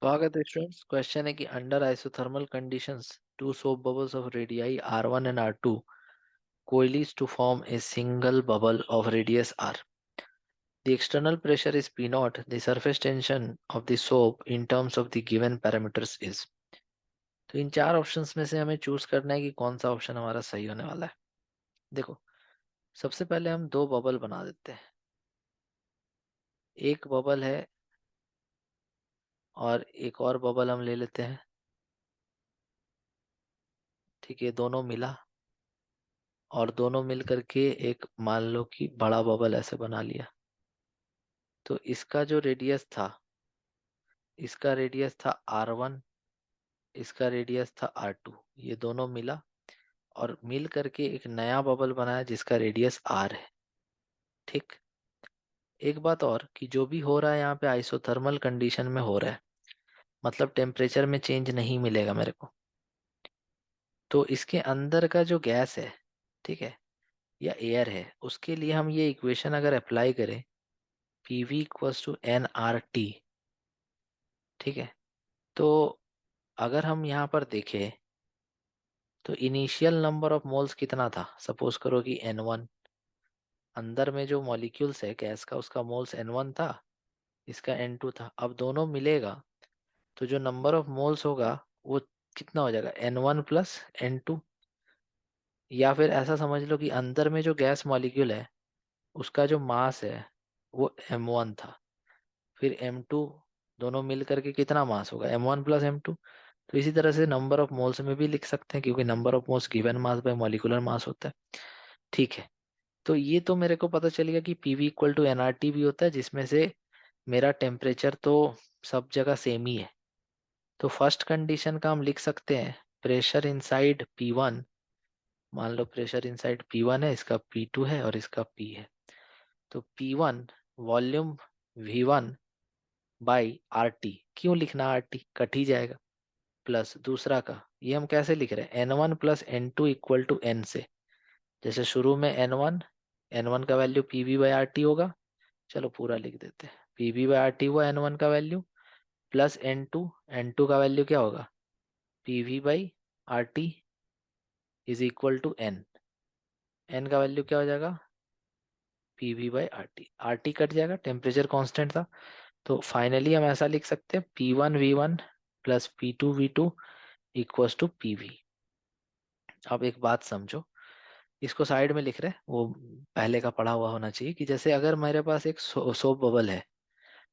स्वागत है students. Question है कि under isothermal conditions two soap bubbles of radii R1 and R2 coalesce to form a single bubble of radius R. The external pressure is P naught. The surface tension of the soap in terms of the given parameters is. तो इन चार options में से हमें choose करना है कि कौन सा ऑप्शन हमारा सही होने वाला है। देखो, सबसे पहले हम दो बबल बना देते हैं। एक बबल है और एक और बबल हम ले लेते हैं। ठीक है, दोनों मिला और दोनों मिल करके एक मान लो कि बड़ा बबल ऐसे बना लिया। तो इसका जो रेडियस था, इसका रेडियस था R1, इसका रेडियस था R2। ये दोनों मिला और मिल करके एक नया बबल बनाया जिसका रेडियस R है। ठीक। एक बात और कि जो भी हो रहा है यहाँ पे आइसोथर्मल कंडीशन में हो रहा है, मतलब टेम्परेचर में चेंज नहीं मिलेगा मेरे को। तो इसके अंदर का जो गैस है, ठीक है, या एयर है, उसके लिए हम ये इक्वेशन अगर अप्लाई करें, PV इक्वल्स टू nRT। ठीक है। तो अगर हम यहाँ पर देखें तो इनिशियल नंबर ऑफ मोल्स कितना था। सपोज करो कि N1, अंदर में जो मॉलिक्यूल्स है गैस का उसका मोल्स N1 था, इसका N2 था। अब दोनों मिलेगा तो जो नंबर ऑफ मोल्स होगा वो कितना हो जाएगा, N1 प्लस N2। या फिर ऐसा समझ लो कि अंदर में जो गैस मॉलिक्यूल है उसका जो मास है वो M1 था, फिर M2, दोनों मिल करके कितना मास होगा, M1 प्लस M2। तो इसी तरह से नंबर ऑफ मोल्स में भी लिख सकते हैं, क्योंकि number of moles given mass by molecular mass होता है। ठीक है। तो ये तो मेरे को पता चल गया कि PV इक्वल टू nRT भी होता है, जिसमें से मेरा टेम्परेचर तो सब जगह सेम ही है। तो फर्स्ट कंडीशन का हम लिख सकते हैं, प्रेशर इनसाइड P1। मान लो प्रेशर इनसाइड P1 है, इसका P2 है और इसका P है। तो P1 volume V1 by RT। क्यों लिखना RT, कट ही जाएगा। प्लस दूसरा का ये हम कैसे लिख रहे हैं, N1 plus N2 equal to N से। जैसे शुरू में N1 का वैल्यू PV बाई RT होगा। चलो पूरा लिख देते हैं, PV बाई RT हुआ N1 का वैल्यू, प्लस N2 का वैल्यू क्या होगा, PV by RT is equal to N का वैल्यू क्या हो जाएगा, PV बाई RT कट जाएगा, टेम्परेचर कांस्टेंट था। तो फाइनली हम ऐसा लिख सकते हैं, P1V1 plus P2V2 equals to PV। अब एक बात समझो, इसको साइड में लिख रहे हैं, वो पहले का पढ़ा हुआ होना चाहिए कि जैसे अगर मेरे पास एक सोप बबल है,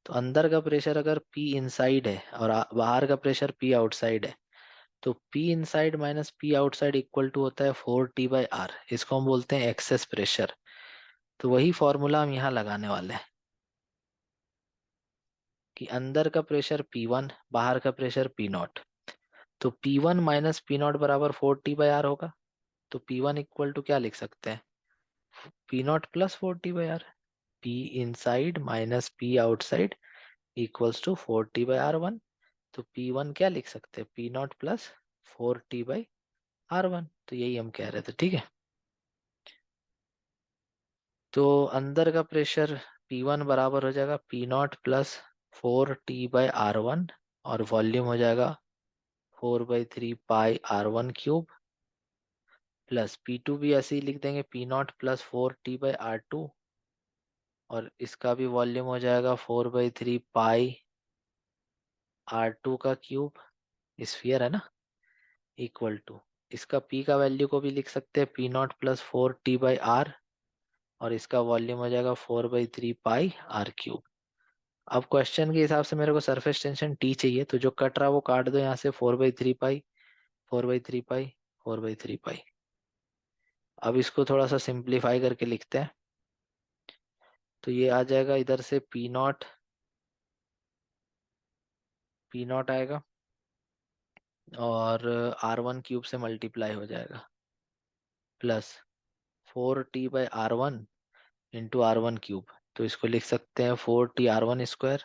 तो अंदर का प्रेशर अगर P इनसाइड है और बाहर का प्रेशर P आउटसाइड है, तो P inside minus P outside equal to होता है 4T/R। इसको हम बोलते हैं एक्सेस प्रेशर। तो वही फॉर्मूला हम यहाँ लगाने वाले हैं कि अंदर का प्रेशर P1, बाहर का प्रेशर P0। तो P1 माइनस P0 बराबर 4T/R होगा। तो P1 इक्वल टू क्या लिख सकते हैं, P0 plus 4T/R। P inside minus P outside equals to 4T/R1। तो P1 क्या लिख सकते हैं, P0 प्लस 4T/R1। तो यही हम कह रहे थे। ठीक है। तो अंदर का प्रेशर P1 बराबर हो जाएगा P0 प्लस 4T/R1, और वॉल्यूम हो जाएगा 4/3 पाई R1 क्यूब, प्लस P2 भी ऐसे ही लिख देंगे, P0 प्लस 4T/R2, और इसका भी वॉल्यूम हो जाएगा 4/3 पाई R2 का क्यूब, स्फीयर है ना, इक्वल टू इसका P का वैल्यू को भी लिख सकते हैं, P0 प्लस 4T/R, और इसका वॉल्यूम हो जाएगा 4/3 पाई R3। अब क्वेश्चन के हिसाब से मेरे को सरफेस टेंशन T चाहिए, तो जो कट रहा है वो काट दो यहाँ से, 4/3 पाई, 4/3 पाई, 4/3 पाई। अब इसको थोड़ा सा सिंप्लीफाई करके लिखते हैं, तो ये आ जाएगा इधर से P0 आएगा और R1 क्यूब से मल्टीप्लाई हो जाएगा, plus 4T/R1 into R1 cube. तो इसको लिख सकते हैं 4T/R1 स्क्वायर,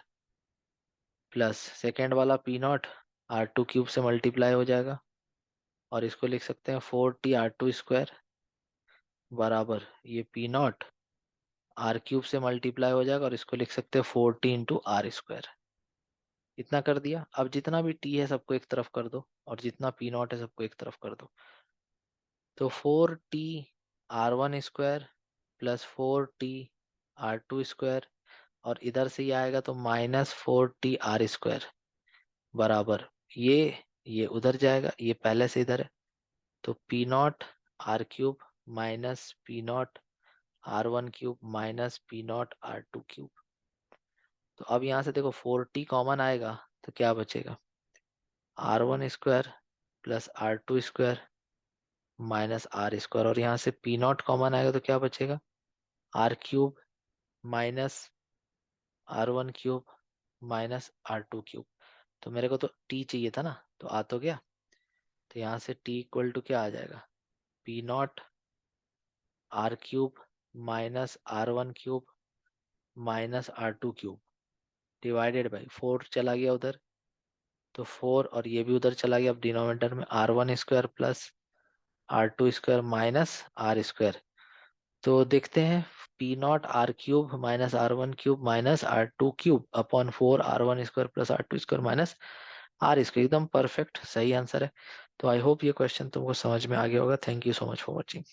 प्लस सेकेंड वाला P0 R2 क्यूब से मल्टीप्लाई हो जाएगा, और इसको लिख सकते हैं 4T/R2 स्क्वायर बराबर ये P0 R क्यूब से मल्टीप्लाई हो जाएगा, और इसको लिख सकते हैं 4T इंटू R स्क्वायर। इतना कर दिया। अब जितना भी टी है सबको एक तरफ कर दो, और जितना पी नॉट है सबको एक तरफ कर दो। तो 4t r1 square plus 4t r2 square, और इधर से ये आएगा तो -4t r स्क्वायर बराबर ये उधर जाएगा, ये पहले से इधर है, तो p0 r³ minus p0 r1³ minus p0 r2³। तो अब यहाँ से देखो 4t कॉमन आएगा तो क्या बचेगा, r1 square plus r2 square minus r square, और यहाँ से p0 कॉमन आएगा तो क्या बचेगा, r³ minus r1³ minus r2³। तो मेरे को तो t चाहिए था ना, तो आ तो गया। तो यहाँ से t इक्वल टू क्या आ जाएगा, p0 r³ minus r1³ minus r2³ divided by 4 चला गया उधर, तो 4 और ये भी उधर चला गया। अब डिनोमिनेटर में r1 square plus r2 square minus r square. तो देखते हैं, p0 r³ minus r1³ minus r2³ upon 4 r1 square plus r2 square minus r square, एकदम परफेक्ट सही आंसर है। तो आई होप ये क्वेश्चन तुमको समझ में आ गया होगा। Thank you so much for watching.